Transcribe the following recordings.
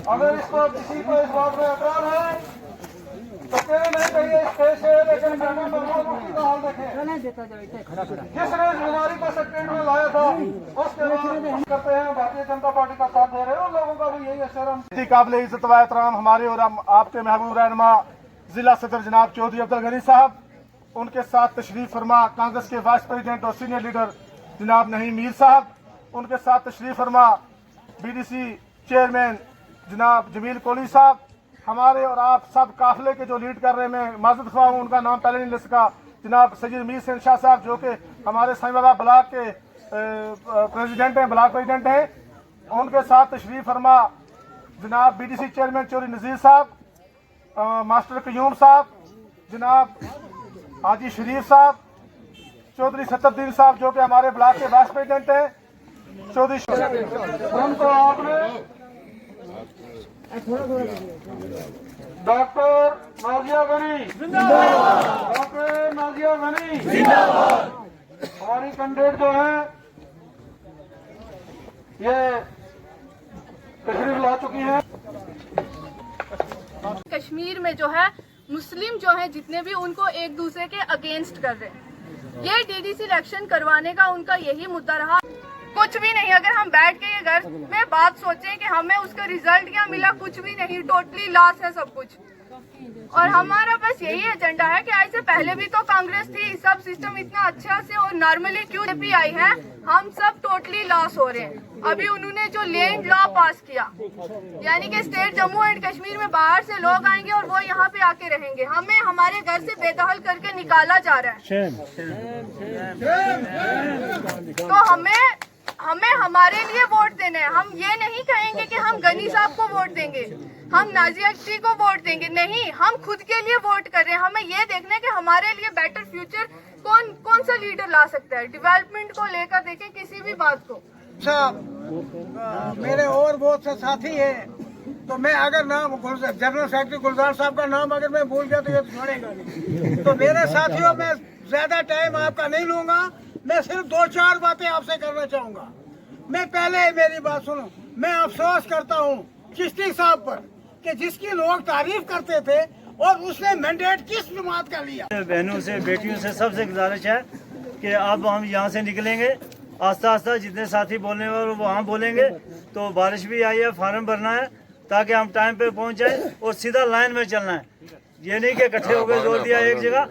अगर इसको किसी को इस बात में एतराज है तो कहना नहीं चाहिए इस देश से, लेकिन महबूब महमूद मुफ्ती का हाल देखें। जिसने इस बीमारी को सेक्रेट में लाया था उसके बाद हम करते हैं भारतीय जनता पार्टी का साथ दे रहे हैं, उन लोगों का भी यही असर। काबिल इज्जत व एहतराम हमारे और आपके महबूब रहनुमा जिला सदर जनाब चौधरी अब्दुल गनी साहब, उनके साथ तशरीफ फरमा कांग्रेस के वाइस प्रेसिडेंट और सीनियर लीडर जनाब नहीम मीर साहब, उनके साथ तशरीफ फरमा बीडीसी चेयरमैन जनाब जमील कोहली साहब, हमारे और आप सब काफिले के जो लीड कर रहे हैं, मैं माजूद ख्वाह हूँ, उनका नाम पहले नहीं ले सका, जनाब सैयद मीर हुसैन शाह साहब जो कि हमारे साईं बाबा ब्लॉक के प्रेसिडेंट हैं, ब्लॉक प्रेसिडेंट हैं, उनके साथ तशरीफ फरमा जनाब बीडीसी चेयरमैन चौधरी नज़ीर साहब, मास्टर कयूम साहब, जनाब हाजी शरीफ साहब, चौधरी सतुद्दीन साहब जो कि हमारे ब्लॉक के वाइस प्रेसिडेंट हैं, चौधरी उनको आपने डॉक्टर नाजिया गनी, डॉक्टर नाजिया गनी हमारी कैंडिडेट जो है ये तशरीफ ला चुकी है। कश्मीर में जो है मुस्लिम जो है जितने भी उनको एक दूसरे के अगेंस्ट कर रहे हैं, ये डीडीसी इलेक्शन करवाने का उनका यही मुद्दा रहा। कुछ भी नहीं, अगर हम बैठ के ये घर में बात सोचें कि हमें उसका रिजल्ट क्या मिला, कुछ भी नहीं, टोटली लॉस है सब कुछ। और हमारा बस यही एजेंडा है कि आज से पहले भी तो कांग्रेस थी, सब सिस्टम इतना अच्छा से और नॉर्मली क्यों बीजेपी आई है, हम सब टोटली लॉस हो रहे हैं। अभी उन्होंने जो लैंड लॉ पास किया, यानी कि स्टेट जम्मू एंड कश्मीर में बाहर से लोग आएंगे और वो यहाँ पे आके रहेंगे, हमें हमारे घर से बेदखल करके निकाला जा रहा है। तो हमें हमारे लिए वोट देना है। हम ये नहीं कहेंगे कि हम गनी साहब को वोट देंगे, हम नाजिया जी को वोट देंगे, नहीं, हम खुद के लिए वोट कर रहे हैं। हमें ये देखना है कि हमारे लिए बेटर फ्यूचर कौन सा लीडर ला सकता है। डेवलपमेंट को लेकर देखें किसी भी बात को। मेरे और बहुत से साथी हैं, तो मैं अगर नाम जनरल सेक्रेटरी गुलजार साहब का नाम अगर मैं भूल गया तो ये छोड़ेगा नहीं। तो मेरे साथियों, मैं ज्यादा टाइम आपका नहीं लूंगा, मैं सिर्फ 2-4 बातें आपसे करना चाहूंगा। मैं पहले मेरी बात सुनो, मैं अफसोस करता हूँ चिश्ती साहब पर कि जिसकी लोग तारीफ करते थे और उसने मैंडेट किस जमात का लिया। बहनों से, बेटियों से सबसे गुजारिश है कि अब हम यहाँ से निकलेंगे आस्ता आस्ता, जितने साथी बोलने और वहाँ बोलेंगे। तो बारिश भी आई है, फार्म भरना है ताकि हम टाइम पे पहुँच जाए और सीधा लाइन में चलना है। ये नहीं कि इकट्ठे होकर जोर दिया एक जगह,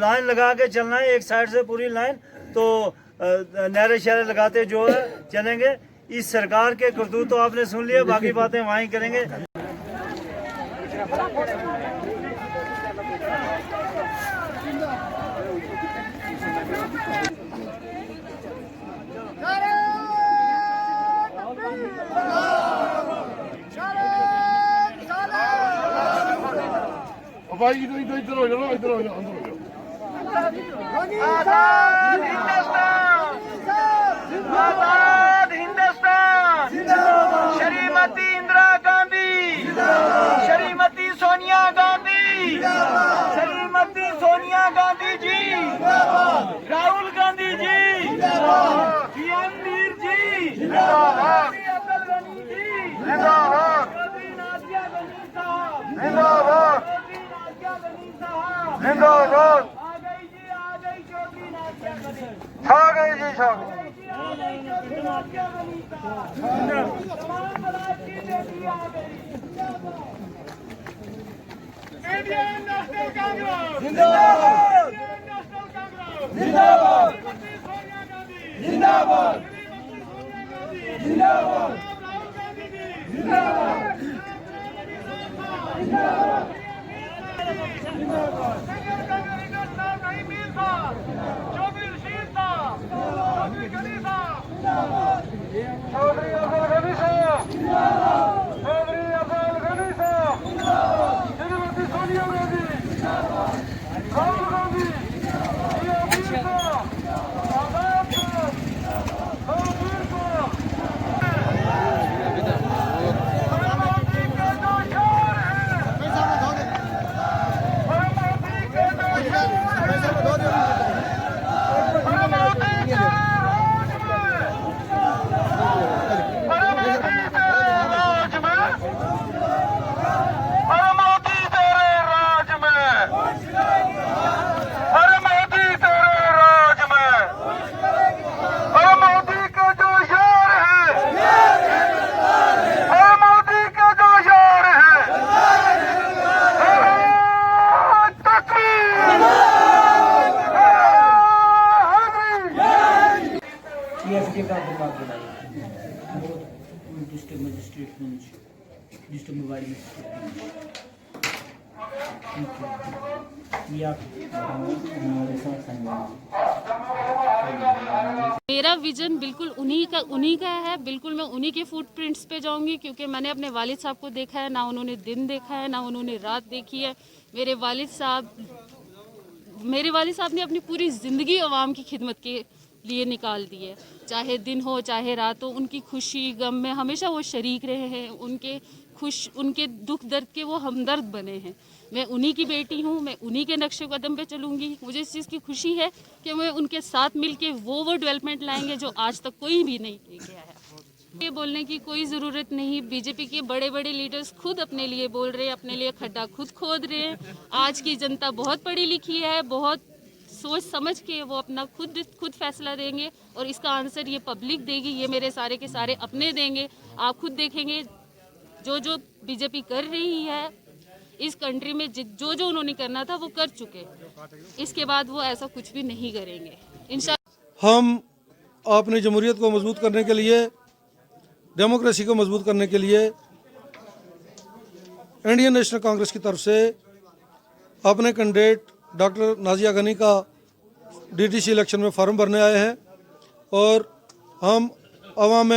लाइन लगा के चलना है, एक साइड से पूरी लाइन। तो नारे शहरे लगाते जो है चलेंगे। इस सरकार के करतूत तो आपने सुन लिया, बाकी बातें वहीं करेंगे। भाई इधर हो जाओ, इधर हो जाओ, अंदर हो जाओ। आजाद हिंदुस्तान, आजाद हिंदुस्तान, श्रीमती इंदिरा गांधी, श्रीमती सोनिया गांधी, श्रीमती सोनिया गांधी जी, राहुल गांधी जी, पीएम मीर जी, अब्दुल गनी जी, जिंदाबाद, नाजिया गनी साहब, जिंदाबाद, जिंदाबाद। छा गई जी, छा गई। इंडियन नेशनल कांग्रेस जिंदाबाद, नेशनल कांग्रेस जिंदाबाद, सोनिया गांधी जिंदाबाद, जिंदाबाद, राहुल गांधी जी जिंदाबाद, जिंदाबाद, नहीम मीर साहब, चौधरी रशीद साहब, चौधरी गनी साहब, चौधरी अब्दुल गनी साहब, चौधरी अब्दुल गनी साहब, श्रीमती सोनिया गांधी, राहुल गांधी, पीएम मीर साहब, आजाद साहब, मीर साहब। का दिमाग बनाइए। डिस्ट्रिक्ट मजिस्ट्रेट डिस्ट्रिक्ट मोबाइल मेरा विजन बिल्कुल उन्हीं का है। बिल्कुल मैं उन्हीं के फुटप्रिंट्स पे जाऊंगी, क्योंकि मैंने अपने वालिद साहब को देखा है, ना उन्होंने दिन देखा है ना उन्होंने रात देखी है। मेरे वालिद साहब ने अपनी पूरी ज़िंदगी अवाम की खिदमत के लिए निकाल दी है, चाहे दिन हो चाहे रात हो। उनकी खुशी गम में हमेशा वो शरीक रहे हैं, उनके दुख दर्द के वो हमदर्द बने हैं। मैं उन्हीं की बेटी हूँ, मैं उन्हीं के नक्शे कदम पे चलूँगी। मुझे इस चीज़ की खुशी है कि मैं उनके साथ मिलके वो डेवलपमेंट लाएंगे जो आज तक कोई भी नहीं लेके आया। ये बोलने की कोई ज़रूरत नहीं, बीजेपी के बड़े बड़े लीडर्स खुद अपने लिए बोल रहे हैं, अपने लिए खड्डा खुद खोद रहे हैं। आज की जनता बहुत पढ़ी लिखी है, बहुत सोच समझ के वो अपना खुद फैसला देंगे और इसका आंसर ये पब्लिक देगी, ये मेरे सारे के सारे अपने देंगे। आप खुद देखेंगे जो बीजेपी कर रही है इस कंट्री में, जो उन्होंने करना था वो कर चुके। इसके बाद वो ऐसा कुछ भी नहीं करेंगे इंशाल्लाह। हम अपनी जमहूरियत को मजबूत करने के लिए, डेमोक्रेसी को मजबूत करने के लिए इंडियन नेशनल कांग्रेस की तरफ से अपने कैंडिडेट डॉक्टर नाजिया गनी का डीडीसी इलेक्शन में फॉर्म भरने आए हैं और हम अवाम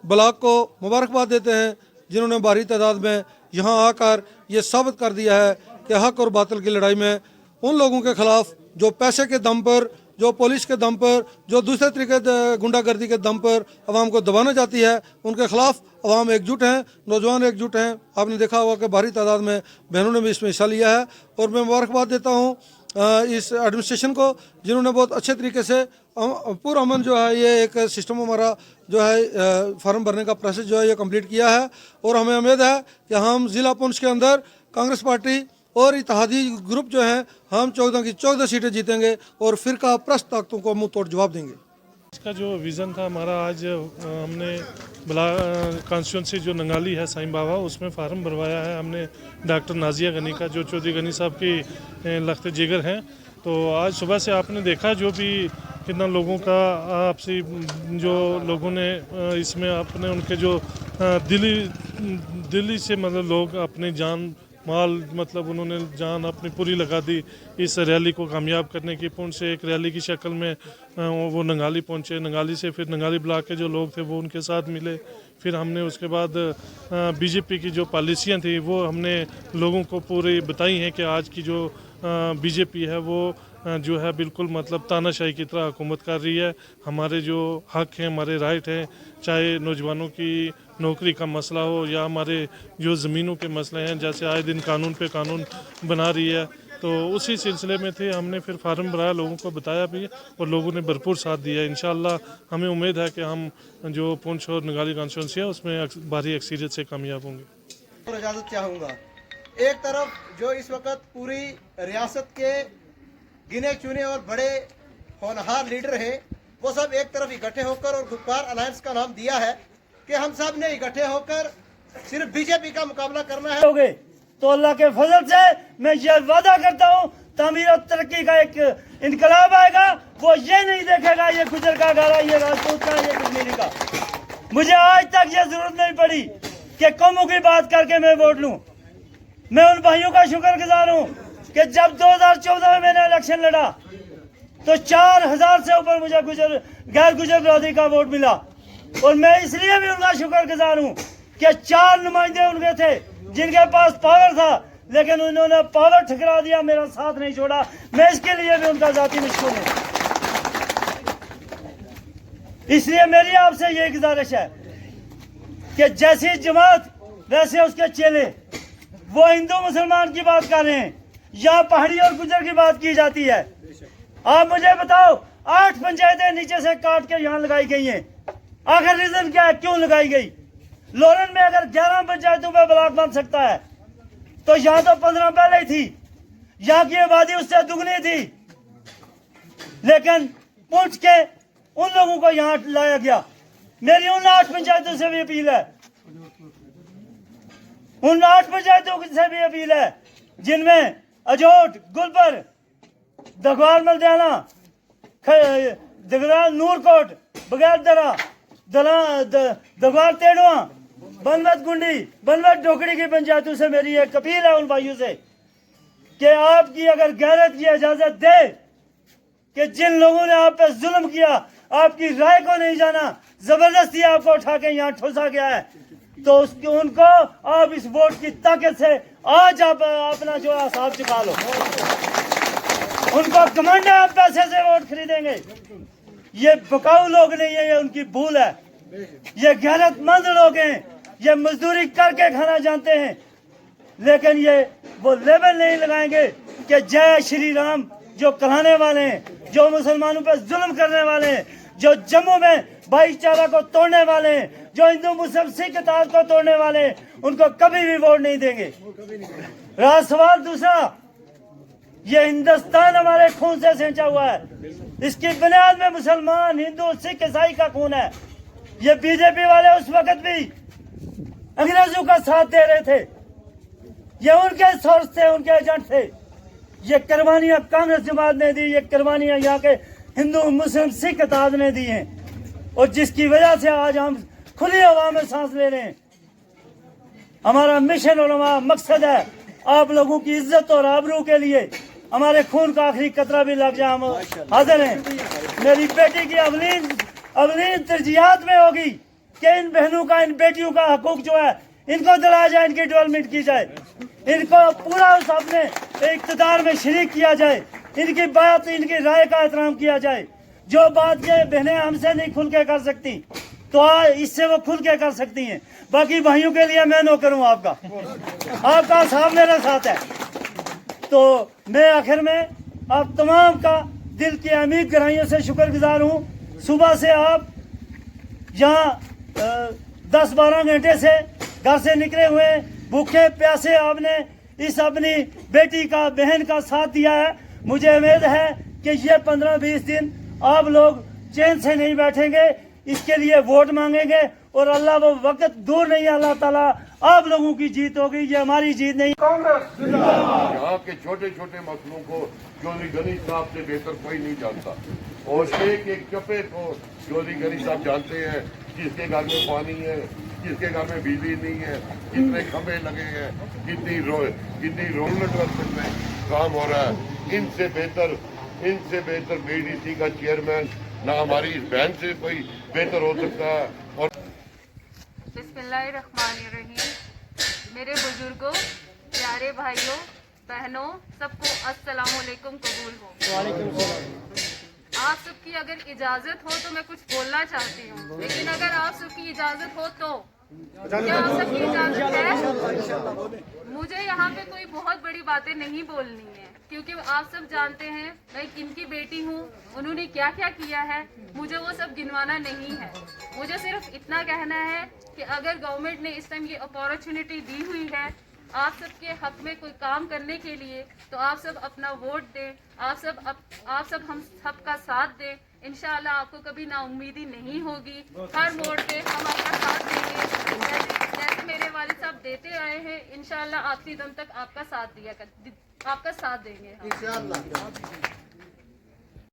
ब्लॉक को मुबारकबाद देते हैं जिन्होंने भारी तादाद में यहाँ आकर ये साबित कर दिया है कि हक और बातिल की लड़ाई में उन लोगों के खिलाफ जो पैसे के दम पर, जो पुलिस के दम पर, जो दूसरे तरीके गुंडागर्दी के दम पर अवाम को दबाना चाहती है, उनके खिलाफ अवाम एकजुट हैं, नौजवान एकजुट हैं। आपने देखा होगा कि भारी तादाद में बहनों ने भी इसमें हिस्सा लिया है और मैं मुबारकबाद देता हूँ इस एडमिनिस्ट्रेशन को जिन्होंने बहुत अच्छे तरीके से पूरा अमन जो है ये एक सिस्टम हमारा जो है फॉर्म भरने का प्रोसेस जो है ये कंप्लीट किया है और हमें उम्मीद है कि हम ज़िला पुंछ के अंदर कांग्रेस पार्टी और इत्तेहादी ग्रुप जो हैं हम 14 की 14 सीटें जीतेंगे और फिरका प्रस्त ताकतों को मुंह तोड़ जवाब देंगे। इसका जो विज़न था हमारा, आज हमने कॉन्स्टिट्यूंसी जो नंगाली है साईं बाबा, उसमें फार्म भरवाया है हमने डॉक्टर नाजिया गनी का, जो चौधरी गनी साहब की लख्त जिगर हैं। तो आज सुबह से आपने देखा जो भी कितना लोगों का आपसी जो लोगों ने इसमें अपने उनके जो दिल्ली से मतलब लोग अपनी जान माल मतलब उन्होंने जान अपनी पूरी लगा दी इस रैली को कामयाब करने की। पुंछ से एक रैली की शक्ल में वो नंगाली पहुंचे, नंगाली से फिर नंगाली ब्लॉक के जो लोग थे वो उनके साथ मिले। फिर हमने उसके बाद बीजेपी की जो पॉलिसियां थी वो हमने लोगों को पूरी बताई हैं कि आज की जो बीजेपी है वो जो है बिल्कुल मतलब तानाशाही की तरह हुकूमत कर रही है। हमारे जो हक हैं, हमारे राइट हैं, चाहे नौजवानों की नौकरी का मसला हो या हमारे जो ज़मीनों के मसले हैं, जैसे आए दिन कानून पे कानून बना रही है, तो उसी सिलसिले में थे। हमने फिर फार्म भराया, लोगों को बताया भी और लोगों ने भरपूर साथ दिया। इंशाअल्लाह हमें उम्मीद है कि हम जो पुंछ और नंगाली कॉन्स्टिट्यूंसी है उसमें भारी अक्सरियत से कामयाब होंगे। और इजाज़त चाहूँगा, एक तरफ जो इस वक्त पूरी रियासत के गिने चुने और बड़े होनहार लीडर हैं वो सब एक तरफ इकट्ठे होकर और गुप्कार अलायंस का नाम दिया है कि हम सब ने इकट्ठे होकर सिर्फ बीजेपी का मुकाबला करना है। तो अल्लाह के फजल से मैं ये वादा करता हूँ तामीर और तरक्की का एक इनकलाब आएगा। वो ये नहीं देखेगा ये गुजर का गारा, ये राजपूत का, ये कश्मीरी का। मुझे आज तक ये जरूरत नहीं पड़ी कि कौमों की बात करके मैं वोट लूँ। मैं उन भाइयों का शुक्रगुजार हूँ कि जब 2014 में मैंने इलेक्शन लड़ा तो 4000 से ऊपर मुझे गैर गुजर बिरादरी का वोट मिला और मैं इसलिए भी उनका शुक्रगुजार हूँ कि 4 नुमाइंदे उनके थे जिनके पास पावर था, लेकिन उन्होंने पावर ठुकरा दिया, मेरा साथ नहीं छोड़ा। मैं इसके लिए भी उनका जाती मशकूर हूँ। इसलिए मेरी आपसे ये गुजारिश है कि जैसी जमात वैसे उसके चेले। वो हिंदू मुसलमान की बात कर रहे हैं, यहाँ पहाड़ी और गुजर की बात की जाती है। आप मुझे बताओ, 8 पंचायतें नीचे से काट के यहाँ लगाई गई हैं। आखिर रीजन क्या है, क्यों लगाई गई? लोरन में अगर 11 पंचायतों पर ब्लॉक बन सकता है तो यहाँ तो 15 पहले ही थी। यहाँ की आबादी उससे दुगनी थी, लेकिन पुंछ के उन लोगों को यहाँ लाया गया। मेरी उन 8 पंचायतों से भी अपील है, उन 8 पंचायतों से भी अपील है जिनमें अजोट, गुलबर, दगवार, मलदाना, दगराल, नूरकोट, बगैर दरा दगवार तेड़वा बनवत गुंडी बनवत ढोकड़ी की पंचायतों से मेरी एक अपील है उन भाइयों से कि आपकी अगर गैरत की इजाजत दे कि जिन लोगों ने आप पे जुल्म किया, आपकी राय को नहीं जाना, जबरदस्ती आपको उठा के यहाँ ठुसा गया है, तो उसके उनको आप इस वोट की ताकत से आज आप अपना जो हिसाब चुका लो। उनको कमांड है आप पैसे से वोट खरीदेंगे। ये बकाऊ लोग नहीं है, ये उनकी भूल है। ये गैरतमंद लोग हैं, ये मजदूरी करके खाना जानते हैं, लेकिन ये वो लेबल नहीं लगाएंगे कि जय श्री राम जो कराने वाले हैं, जो मुसलमानों पर जुल्म करने वाले हैं, जो जम्मू में भाईचारा को तोड़ने वाले हैं, जो हिंदू मुस्लिम सिख इत्तेहाद को तोड़ने वाले हैं, उनको कभी भी वोट नहीं देंगे। रहा सवाल दूसरा, ये हिंदुस्तान हमारे खून से सिंचा हुआ है, इसकी बुनियाद में मुसलमान हिंदू सिख ईसाई का खून है। ये बीजेपी वाले उस वक्त भी अंग्रेजों का साथ दे रहे थे, ये उनके सोर्स थे, उनके एजेंट थे। ये कुर्बानियां कांग्रेस जमात ने दी, ये कुर्बानियां यहाँ के हिंदू मुस्लिम सिख इत्तेहाद ने दी हैं, और जिसकी वजह से आज हम खुली हवा में सांस ले रहे हैं। हमारा मिशन और हमारा मकसद है आप लोगों की इज्जत और आबरू के लिए हमारे खून का आखिरी कतरा भी लग जाए, हम हाजिर हैं। मेरी बेटी की अवलीन तरजीहात में होगी कि इन बहनों का, इन बेटियों का हकूक जो है इनको दिलाया जाए, इनकी डेवलपमेंट की जाए, इनको पूरा उस अपने इक़्तिदार में शरीक किया जाए, इनकी बात, इनकी राय का एहतराम किया जाए। जो बात ये बहनें हमसे नहीं खुल के कर सकती, तो इससे वो खुल के कर सकती हैं। बाकी भाइयों के लिए मैं नौकर हूँ आपका साहब मेरे साथ है। तो मैं आखिर में आप तमाम का दिल की अमीर गहराइयों से शुक्रगुजार हूँ। सुबह से आप यहाँ 10-12 घंटे से घर से निकले हुए भूखे प्यासे आपने इस अपनी बेटी का, बहन का साथ दिया है। मुझे उम्मीद है कि ये 15-20 दिन आप लोग चैन से नहीं बैठेंगे, इसके लिए वोट मांगेंगे, और अल्लाह वो वक्त दूर नहीं, अल्लाह ताला आप लोगों की जीत होगी, ये हमारी जीत नहीं। यहाँ के छोटे छोटे मसलों को चौधरी गनी साहब से बेहतर कोई नहीं जानता, और एक एक चप्पे को चौधरी गनी साहब जानते हैं। किसके घर में पानी है, किसके घर में बिजली नहीं है, कितने खंभे लगे हैं, कितनी रोड नेटवर्क में काम हो रहा है। इनसे बेहतर बीडीसी का चेयरमैन ना हमारी इस बहन से कोई बेहतर हो सकता है। और बिस्मिल्लाहिर्रहमानिर्रहीम। मेरे बुजुर्गों, प्यारे भाइयों बहनों, सबको अस्सलाम वालेकुम कबूल हो। आप सबकी अगर इजाजत हो तो मैं कुछ बोलना चाहती हूँ, लेकिन अगर आप सबकी इजाजत हो तो क्या आप सबकी इजाजत है? मुझे यहाँ पे कोई बहुत बड़ी बातें नहीं बोलनी है, क्योंकि आप सब जानते हैं मैं किनकी बेटी हूँ, उन्होंने क्या क्या किया है, मुझे वो सब गिनवाना नहीं है। मुझे सिर्फ इतना कहना है कि अगर गवर्नमेंट ने इस टाइम ये अपॉर्चुनिटी दी हुई है आप सबके हक में कोई काम करने के लिए, तो आप सब अपना वोट दें, आप सब हम सबका साथ दें। इंशाअल्लाह आपको कभी नाउम्मीदी नहीं होगी, हर मोड़ पे हम आपका साथ देंगे। जैसे मेरे वालिद साहब देते आए हैं, इंशाअल्लाह आखिरी दम तक आपका साथ देंगे इंशाअल्लाह।